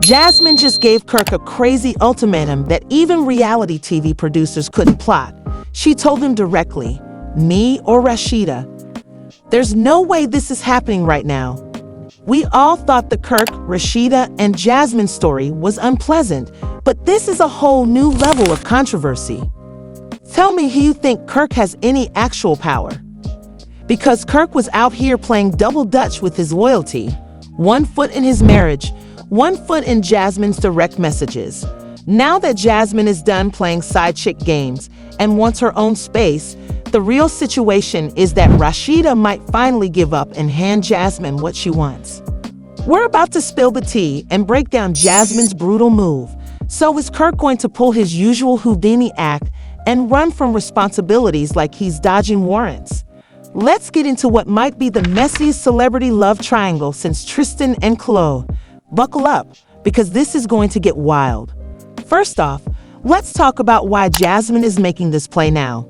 Jasmine just gave Kirk a crazy ultimatum that even reality TV producers couldn't plot. She told him directly, me or Rasheeda. There's no way this is happening right now. We all thought the Kirk, Rasheeda, and Jasmine story was unpleasant, but this is a whole new level of controversy. Tell me, you think Kirk has any actual power? Because Kirk was out here playing double dutch with his loyalty. 1 foot in his marriage, 1 foot in Jasmine's direct messages. Now that Jasmine is done playing side chick games and wants her own space, the real situation is that Rasheeda might finally give up and hand Jasmine what she wants. We're about to spill the tea and break down Jasmine's brutal move. So is Kirk going to pull his usual Houdini act and run from responsibilities like he's dodging warrants? Let's get into what might be the messiest celebrity love triangle since Tristan and Chloe. Buckle up, because this is going to get wild. First off, let's talk about why Jasmine is making this play now.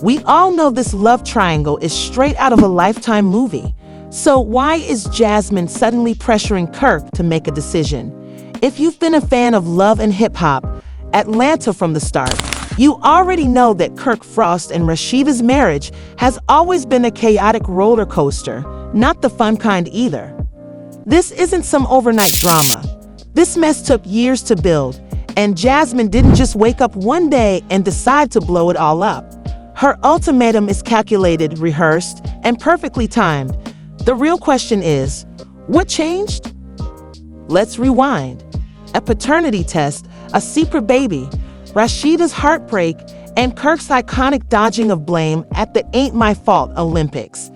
We all know this love triangle is straight out of a Lifetime movie. So why is Jasmine suddenly pressuring Kirk to make a decision? If you've been a fan of Love and Hip Hop, Atlanta from the start, you already know that Kirk Frost and Rasheeda's marriage has always been a chaotic roller coaster, not the fun kind either. This isn't some overnight drama. This mess took years to build, and Jasmine didn't just wake up one day and decide to blow it all up. Her ultimatum is calculated, rehearsed, and perfectly timed. The real question is, what changed? Let's rewind. A paternity test, a secret baby, Rasheeda's heartbreak, and Kirk's iconic dodging of blame at the Ain't My Fault Olympics.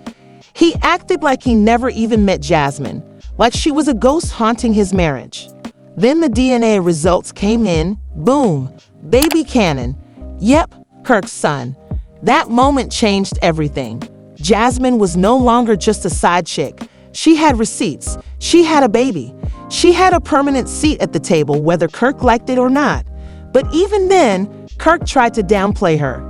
He acted like he never even met Jasmine, like she was a ghost haunting his marriage. Then the DNA results came in, boom, baby Cannon. Yep, Kirk's son. That moment changed everything. Jasmine was no longer just a side chick. She had receipts. She had a baby. She had a permanent seat at the table, whether Kirk liked it or not. But even then, Kirk tried to downplay her.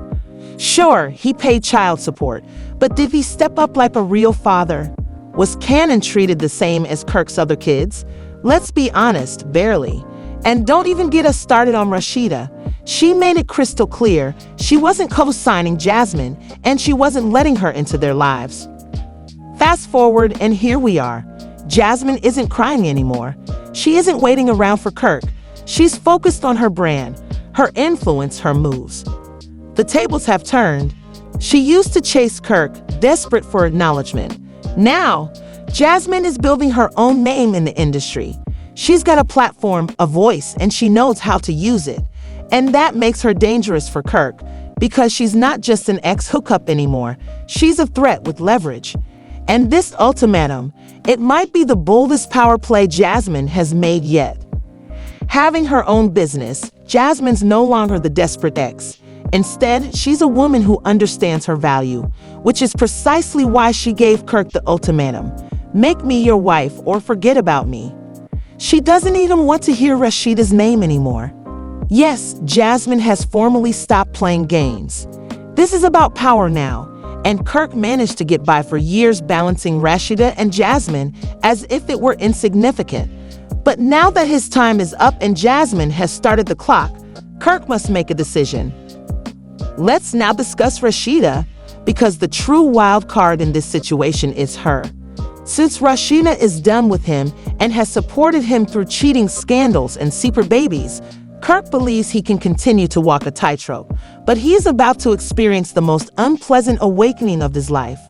Sure, he paid child support, but did he step up like a real father? Was Cannon treated the same as Kirk's other kids? Let's be honest, barely. And don't even get us started on Rasheeda. She made it crystal clear she wasn't co-signing Jasmine, and she wasn't letting her into their lives. Fast forward, and here we are. Jasmine isn't crying anymore. She isn't waiting around for Kirk. She's focused on her brand, her influence, her moves. The tables have turned. She used to chase Kirk, desperate for acknowledgement. Now, Jasmine is building her own name in the industry. She's got a platform, a voice, and she knows how to use it. And that makes her dangerous for Kirk, because she's not just an ex-hookup anymore. She's a threat with leverage. And this ultimatum, it might be the boldest power play Jasmine has made yet. Having her own business, Jasmine's no longer the desperate ex. Instead, she's a woman who understands her value, which is precisely why she gave Kirk the ultimatum. Make me your wife or forget about me. She doesn't even want to hear Rasheeda's name anymore. Yes, Jasmine has formally stopped playing games. This is about power now, and Kirk managed to get by for years balancing Rasheeda and Jasmine as if it were insignificant. But now that his time is up and Jasmine has started the clock, Kirk must make a decision. Let's now discuss Rasheeda, because the true wild card in this situation is her. Since Rasheeda is done with him and has supported him through cheating scandals and secret babies, Kirk believes he can continue to walk a tightrope, but he's about to experience the most unpleasant awakening of his life.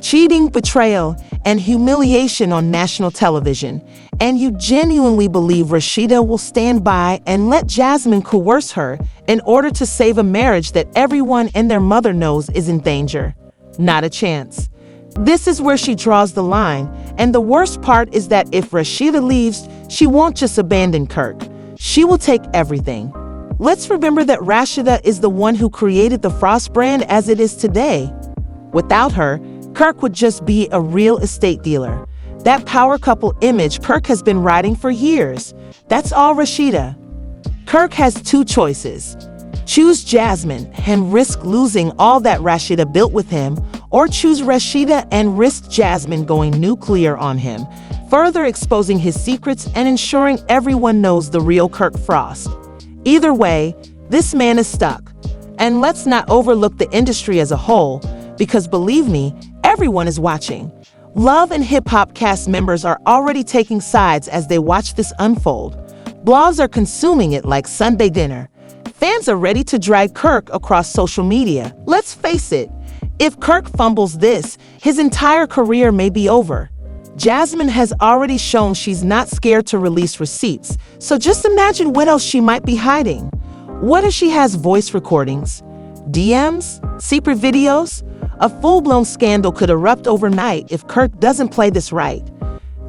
Cheating, betrayal, and humiliation on national television, and you genuinely believe Rasheeda will stand by and let Jasmine coerce her in order to save a marriage that everyone and their mother knows is in danger? Not a chance. This is where she draws the line, and the worst part is that if Rasheeda leaves, she won't just abandon Kirk. She will take everything. Let's remember that Rasheeda is the one who created the Frost brand as it is today. Without her, Kirk would just be a real estate dealer. That power couple image Kirk has been riding for years. That's all Rasheeda. Kirk has two choices. Choose Jasmine and risk losing all that Rasheeda built with him, or choose Rasheeda and risk Jasmine going nuclear on him. further exposing his secrets and ensuring everyone knows the real Kirk Frost. Either way, this man is stuck. And let's not overlook the industry as a whole, because believe me, everyone is watching. Love and hip-hop cast members are already taking sides as they watch this unfold. Blogs are consuming it like Sunday dinner. Fans are ready to drag Kirk across social media. Let's face it, if Kirk fumbles this, his entire career may be over. Jasmine has already shown she's not scared to release receipts, so just imagine what else she might be hiding. What if she has voice recordings, DMs, secret videos? A full-blown scandal could erupt overnight if Kirk doesn't play this right.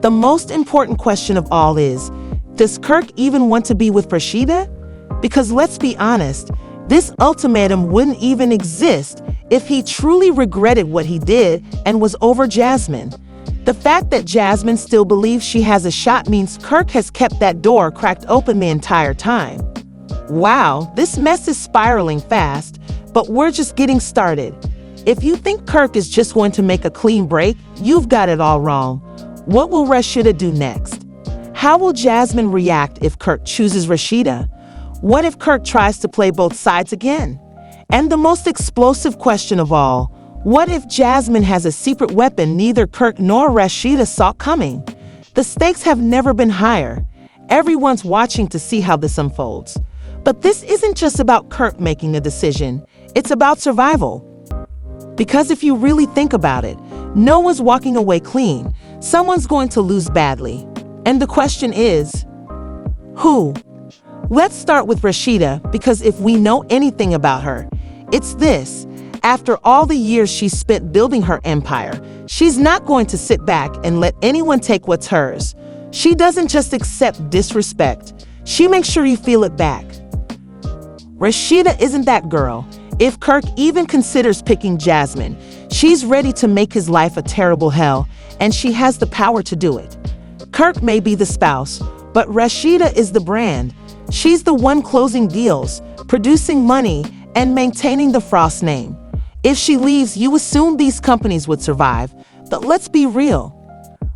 The most important question of all is, does Kirk even want to be with Rasheeda? Because let's be honest, this ultimatum wouldn't even exist if he truly regretted what he did and was over Jasmine. The fact that Jasmine still believes she has a shot means Kirk has kept that door cracked open the entire time. Wow, this mess is spiraling fast, but we're just getting started. If you think Kirk is just going to make a clean break, you've got it all wrong. What will Rasheeda do next? How will Jasmine react if Kirk chooses Rasheeda? What if Kirk tries to play both sides again? And the most explosive question of all, what if Jasmine has a secret weapon neither Kirk nor Rasheeda saw coming? The stakes have never been higher. Everyone's watching to see how this unfolds. But this isn't just about Kirk making a decision, it's about survival. Because if you really think about it, no one's walking away clean. Someone's going to lose badly. And the question is, who? Let's start with Rasheeda, because if we know anything about her, it's this. After all the years she's spent building her empire, she's not going to sit back and let anyone take what's hers. She doesn't just accept disrespect, she makes sure you feel it back. Rasheeda isn't that girl. If Kirk even considers picking Jasmine, she's ready to make his life a terrible hell, and she has the power to do it. Kirk may be the spouse, but Rasheeda is the brand. She's the one closing deals, producing money, and maintaining the Frost name. If she leaves, you assume these companies would survive, but let's be real.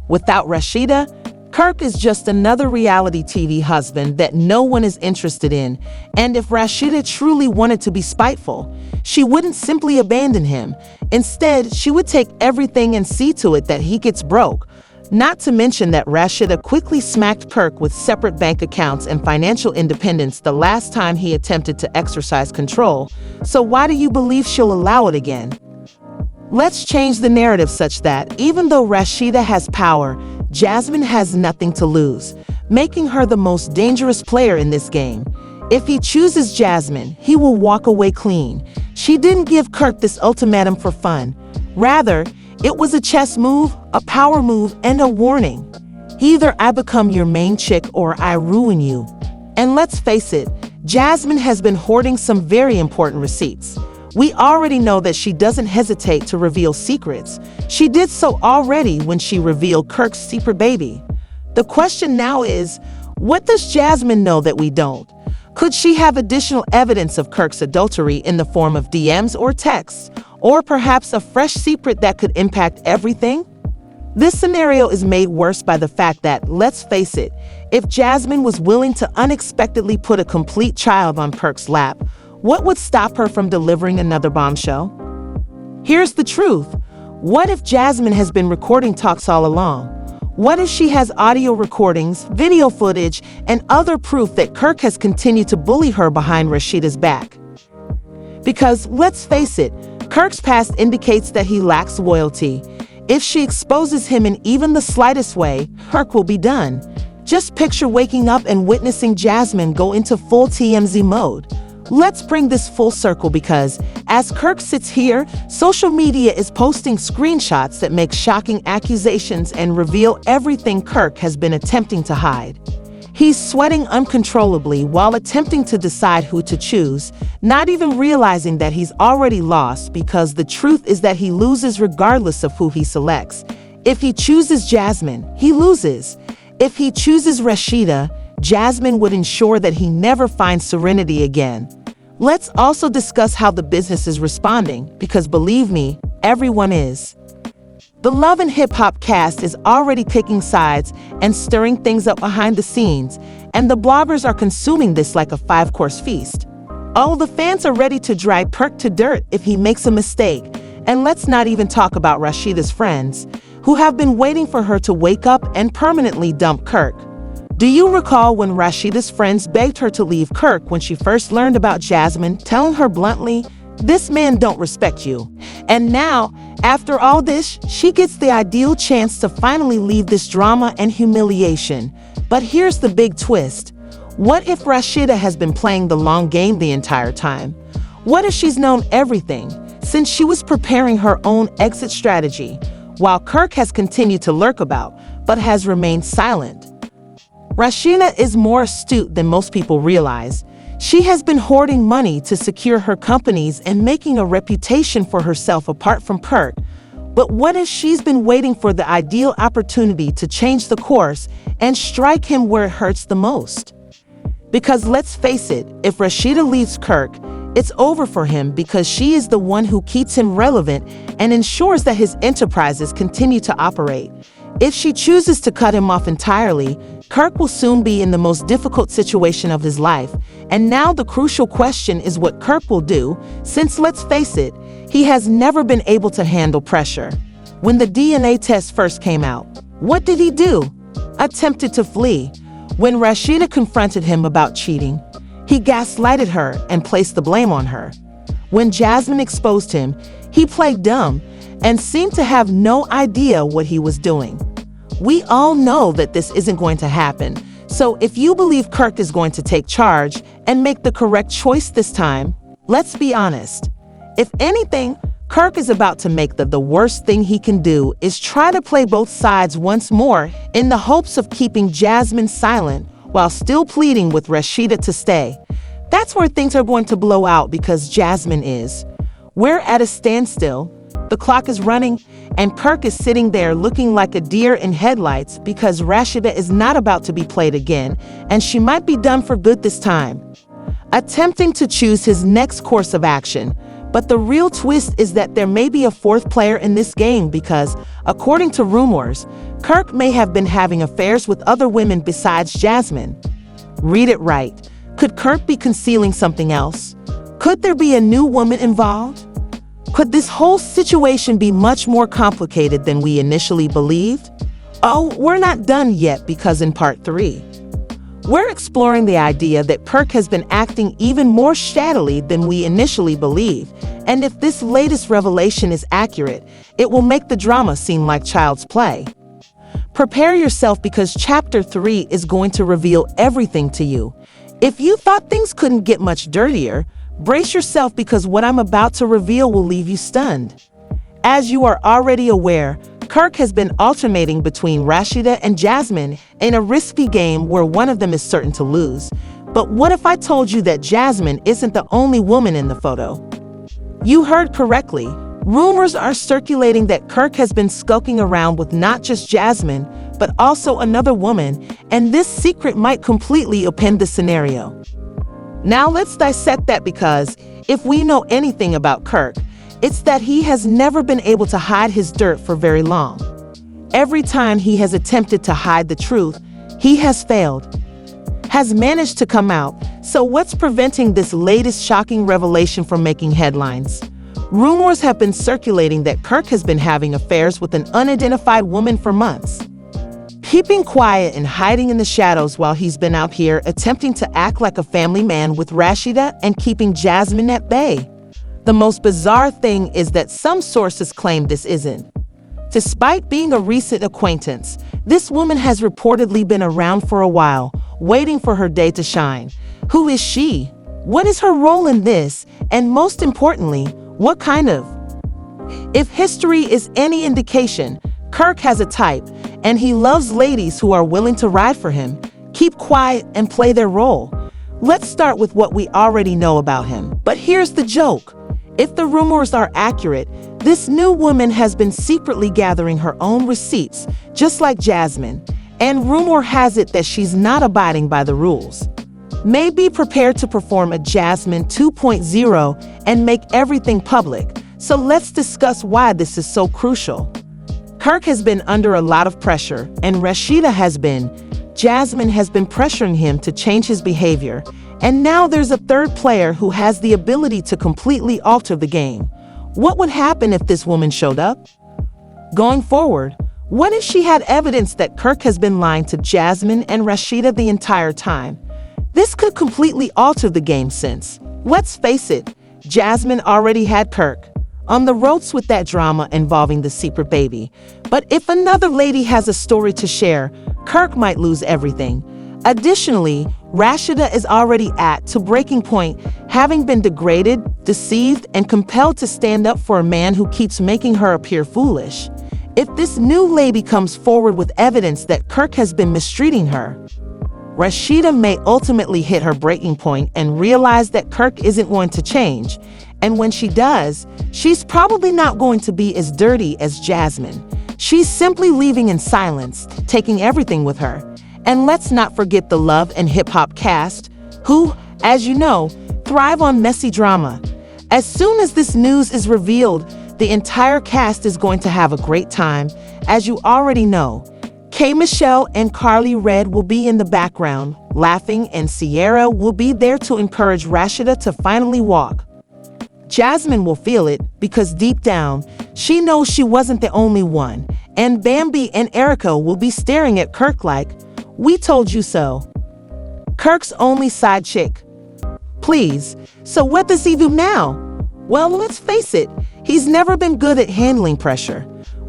Without Rasheeda, Kirk is just another reality TV husband that no one is interested in, and if Rasheeda truly wanted to be spiteful, she wouldn't simply abandon him. Instead, she would take everything and see to it that he gets broke. Not to mention that Rasheeda quickly smacked Kirk with separate bank accounts and financial independence the last time he attempted to exercise control, so why do you believe she'll allow it again? Let's change the narrative such that, even though Rasheeda has power, Jasmine has nothing to lose, making her the most dangerous player in this game. If he chooses Jasmine, he will walk away clean. She didn't give Kirk this ultimatum for fun. Rather, it was a chess move, a power move, and a warning. Either I become your main chick or I ruin you. And let's face it, Jasmine has been hoarding some very important receipts. We already know that she doesn't hesitate to reveal secrets. She did so already when she revealed Kirk's secret baby. The question now is, what does Jasmine know that we don't? Could she have additional evidence of Kirk's adultery in the form of DMs or texts, or perhaps a fresh secret that could impact everything? This scenario is made worse by the fact that, let's face it, if Jasmine was willing to unexpectedly put a complete child on Kirk's lap, what would stop her from delivering another bombshell? Here's the truth. What if Jasmine has been recording talks all along? What if she has audio recordings, video footage, and other proof that Kirk has continued to bully her behind Rasheeda's back? Because, let's face it, Kirk's past indicates that he lacks loyalty. If she exposes him in even the slightest way, Kirk will be done. Just picture waking up and witnessing Jasmine go into full TMZ mode. Let's bring this full circle because, as Kirk sits here, social media is posting screenshots that make shocking accusations and reveal everything Kirk has been attempting to hide. He's sweating uncontrollably while attempting to decide who to choose, not even realizing that he's already lost because the truth is that he loses regardless of who he selects. If he chooses Jasmine, he loses. If he chooses Rasheeda, Jasmine would ensure that he never finds serenity again. Let's also discuss how the business is responding, because believe me, everyone is. The Love and Hip Hop cast is already picking sides and stirring things up behind the scenes, and the bloggers are consuming this like a five-course feast. Oh, the fans are ready to drag Kirk to dirt if he makes a mistake. And let's not even talk about Rasheeda's friends, who have been waiting for her to wake up and permanently dump Kirk. Do you recall when Rasheeda's friends begged her to leave Kirk when she first learned about Jasmine, telling her bluntly, "This man don't respect you." And now, after all this, she gets the ideal chance to finally leave this drama and humiliation. But here's the big twist. What if Rasheeda has been playing the long game the entire time? What if she's known everything, since she was preparing her own exit strategy, while Kirk has continued to lurk about, but has remained silent? Rasheeda is more astute than most people realize. She has been hoarding money to secure her companies and making a reputation for herself apart from Kirk. But what if she's been waiting for the ideal opportunity to change the course and strike him where it hurts the most? Because let's face it, if Rasheeda leaves Kirk, it's over for him, because she is the one who keeps him relevant and ensures that his enterprises continue to operate. If she chooses to cut him off entirely, Kirk will soon be in the most difficult situation of his life. And now the crucial question is what Kirk will do, since let's face it, he has never been able to handle pressure. When the DNA test first came out, what did he do? Attempted to flee. When Rasheeda confronted him about cheating, he gaslighted her and placed the blame on her. When Jasmine exposed him, he played dumb and seemed to have no idea what he was doing. We all know that this isn't going to happen. So if you believe Kirk is going to take charge and make the correct choice this time, let's be honest. If anything, Kirk is about to make the worst thing he can do is try to play both sides once more in the hopes of keeping Jasmine silent while still pleading with Rasheeda to stay. That's where things are going to blow out, because Jasmine is. We're at a standstill. The clock is running, and Kirk is sitting there looking like a deer in headlights because Rasheeda is not about to be played again, and she might be done for good this time. Attempting to choose his next course of action. But the real twist is that there may be a fourth player in this game because, according to rumors, Kirk may have been having affairs with other women besides Jasmine. Read it right. Could Kirk be concealing something else? Could there be a new woman involved? Could this whole situation be much more complicated than we initially believed? Oh, we're not done yet, because in part 3, we're exploring the idea that Kirk has been acting even more shattily than we initially believed. And if this latest revelation is accurate, it will make the drama seem like child's play. Prepare yourself, because chapter 3 is going to reveal everything to you. If you thought things couldn't get much dirtier, brace yourself, because what I'm about to reveal will leave you stunned. As you are already aware, Kirk has been alternating between Rasheeda and Jasmine in a risky game where one of them is certain to lose. But what if I told you that Jasmine isn't the only woman in the photo? You heard correctly. Rumors are circulating that Kirk has been skulking around with not just Jasmine, but also another woman, and this secret might completely upend the scenario. Now let's dissect that, because if we know anything about Kirk, it's that he has never been able to hide his dirt for very long. Every time he has attempted to hide the truth, he has failed, has managed to come out. So what's preventing this latest shocking revelation from making headlines? Rumors have been circulating that Kirk has been having affairs with an unidentified woman for months, keeping quiet and hiding in the shadows while he's been out here attempting to act like a family man with Rasheeda and keeping Jasmine at bay. The most bizarre thing is that some sources claim this isn't. Despite being a recent acquaintance, this woman has reportedly been around for a while, waiting for her day to shine. Who is she? What is her role in this? And most importantly, what kind of? If history is any indication, Kirk has a type, and he loves ladies who are willing to ride for him, keep quiet, and play their role. Let's start with what we already know about him. But here's the joke. If the rumors are accurate, this new woman has been secretly gathering her own receipts, just like Jasmine, and rumor has it that she's not abiding by the rules. May be prepared to perform a Jasmine 2.0 and make everything public. So let's discuss why this is so crucial. Kirk has been under a lot of pressure, and Jasmine has been pressuring him to change his behavior. And now there's a third player who has the ability to completely alter the game. What would happen if this woman showed up? Going forward, what if she had evidence that Kirk has been lying to Jasmine and Rasheeda the entire time? This could completely alter the game since, let's face it, Jasmine already had Kirk on the ropes with that drama involving the secret baby. But if another lady has a story to share, Kirk might lose everything. Additionally, Rasheeda is already to breaking point, having been degraded, deceived, and compelled to stand up for a man who keeps making her appear foolish. If this new lady comes forward with evidence that Kirk has been mistreating her, Rasheeda may ultimately hit her breaking point and realize that Kirk isn't going to change. And when she does, she's probably not going to be as dirty as Jasmine. She's simply leaving in silence, taking everything with her. And let's not forget the Love and Hip Hop cast, who, as you know, thrive on messy drama. As soon as this news is revealed, the entire cast is going to have a great time. As you already know, K. Michelle and Carly Red will be in the background, laughing, and Sierra will be there to encourage Rasheeda to finally walk. Jasmine will feel it because deep down, she knows she wasn't the only one, and Bambi and Erica will be staring at Kirk like, "We told you so." Kirk's only side chick. Please, so what does he do now? Well, let's face it, he's never been good at handling pressure.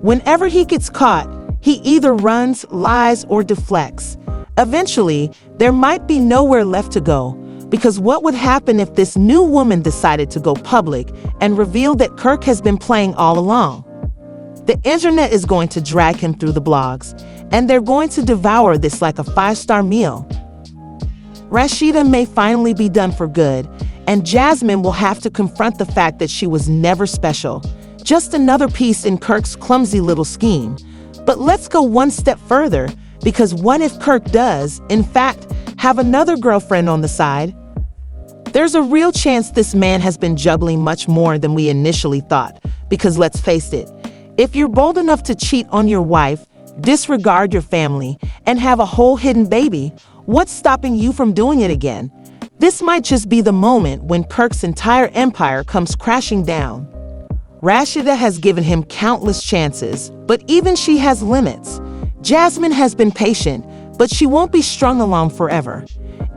Whenever he gets caught, he either runs, lies, or deflects. Eventually, there might be nowhere left to go, because what would happen if this new woman decided to go public and reveal that Kirk has been playing all along? The internet is going to drag him through the blogs, and they're going to devour this like a 5-star meal. Rasheeda may finally be done for good, and Jasmine will have to confront the fact that she was never special, just another piece in Kirk's clumsy little scheme. But let's go one step further, because what if Kirk does, in fact, have another girlfriend on the side? There's a real chance this man has been juggling much more than we initially thought, because let's face it, if you're bold enough to cheat on your wife, disregard your family, and have a whole hidden baby, what's stopping you from doing it again? This might just be the moment when Kirk's entire empire comes crashing down. Rasheeda has given him countless chances, but even she has limits. Jasmine has been patient, but she won't be strung along forever.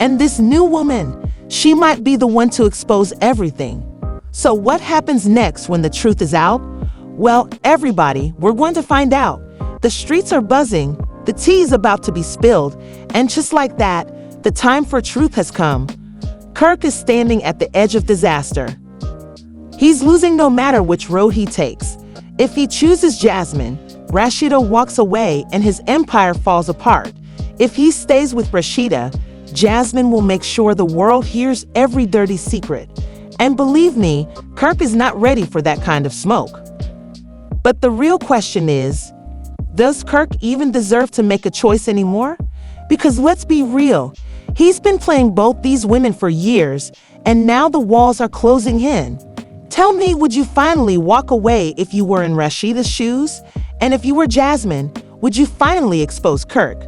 And this new woman, she might be the one to expose everything. So what happens next when the truth is out? Well, everybody, we're going to find out. The streets are buzzing, the tea is about to be spilled, and just like that, the time for truth has come. Kirk is standing at the edge of disaster. He's losing no matter which road he takes. If he chooses Jasmine, Rasheeda walks away and his empire falls apart. If he stays with Rasheeda, Jasmine will make sure the world hears every dirty secret. And believe me, Kirk is not ready for that kind of smoke. But the real question is, does Kirk even deserve to make a choice anymore? Because let's be real, he's been playing both these women for years, and now the walls are closing in. Tell me, would you finally walk away if you were in Rasheeda's shoes? And if you were Jasmine, would you finally expose Kirk?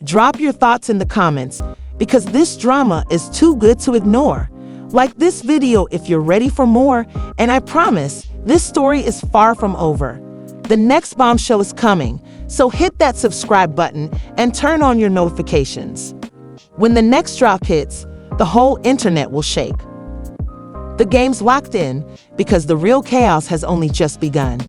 Drop your thoughts in the comments, because this drama is too good to ignore. Like this video if you're ready for more, and I promise, this story is far from over. The next bombshell is coming, so hit that subscribe button and turn on your notifications. When the next drop hits, the whole internet will shake. The game's locked in because the real chaos has only just begun.